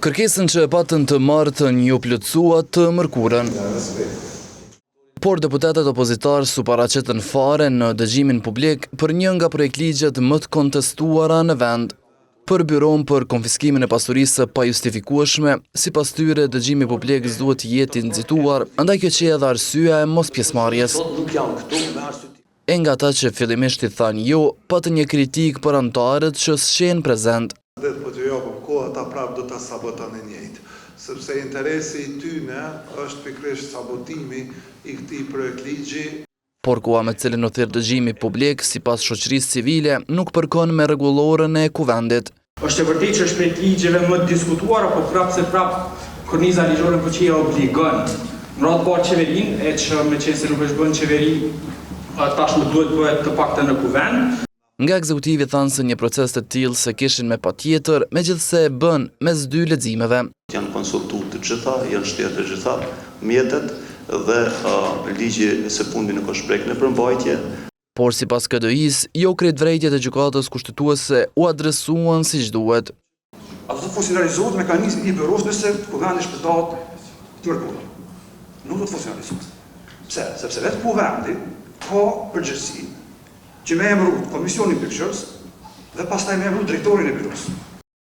Kërkesën që e patën të martën ju plotësua të mërkurën. Por deputetët opozitarë su paraqetën fare në dëgjimin publik për një nga projektligjet më të kontestuara në vend. Për byron për konfiskimin e pasurisë pa justifikueshme, sipas tyre dëgjimi publik duhet të jetë i nxituar, andaj kjo që edhe arsyeja e mos pjesëmarrjes. E nga ata që fillimisht i thanë jo, patën një kritik për anëtarët që s'qenë prezent. Dhe po të japëm kohë, ata prapë do ta sabotojnë e njëjtë, sepse interesi i tyre është pikërisht sabotimi i këtij projektligji. Por koha me cilën u thirr dëgjimi publik sipas shoqërisë civile nuk përkon me rregullorën e kuvendit. Është e vërtetë që është prej ligjeve më të diskutuara, por prapë korniza ligjore po që ja obligon në radhë parë qeverinë, e që me qenë se nuk është bën qeveri, tashmë duhet bëhet të paktën në kuvend. Nga ekzekutivi thanë se një proces të tillë se kishin me patjetër, megjithse e bën mes dy leximeve. Janë konsultuar të gjitha, janë shtyrë të gjitha mjetet dhe ligji së fundmi nuk është prek në përmbajtje. Por sipas KDI-s, jo krejt vrejtjet e gjykatës kushtetuese u adresuan siç duhet. Ato të funksionalizohet mekanizmi i bëros nëse kuvendi shpëtohet të mërkurën. Nuk do të funksionalizohet. Pse? Sepse vetë kuvendi ka përgjegjësi që me emru komisionin përgjës dhe pastaj me emru drejtorin e byros.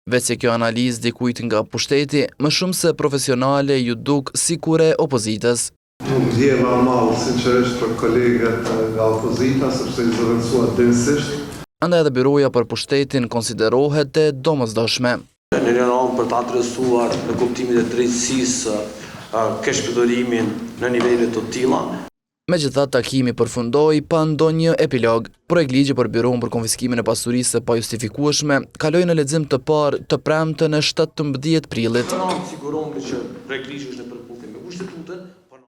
Veç se kjo analizë dikujt nga pushteti, më shumë se profesionale ju duk si kure opozitës. Nuk ndjeva mallë sinqerisht për kolegët nga opozita, sepse i zëvendësua densisht. Andaj edhe byroja për pushtetin konsiderohet e domosdoshme. Në rënon për të adresuar në kuptimin e drejtësisë keshpëdorimin në nivele të tilla. Megjithatë, takimi përfundoi pa ndonjë epilog. Projektligji për byron për konfiskimin e pasurisë pa justifikueshme kaloi në lexim të parë të premten e 17 prillit. Sigurohemi që projektligji është në përputhje me kushtetutën.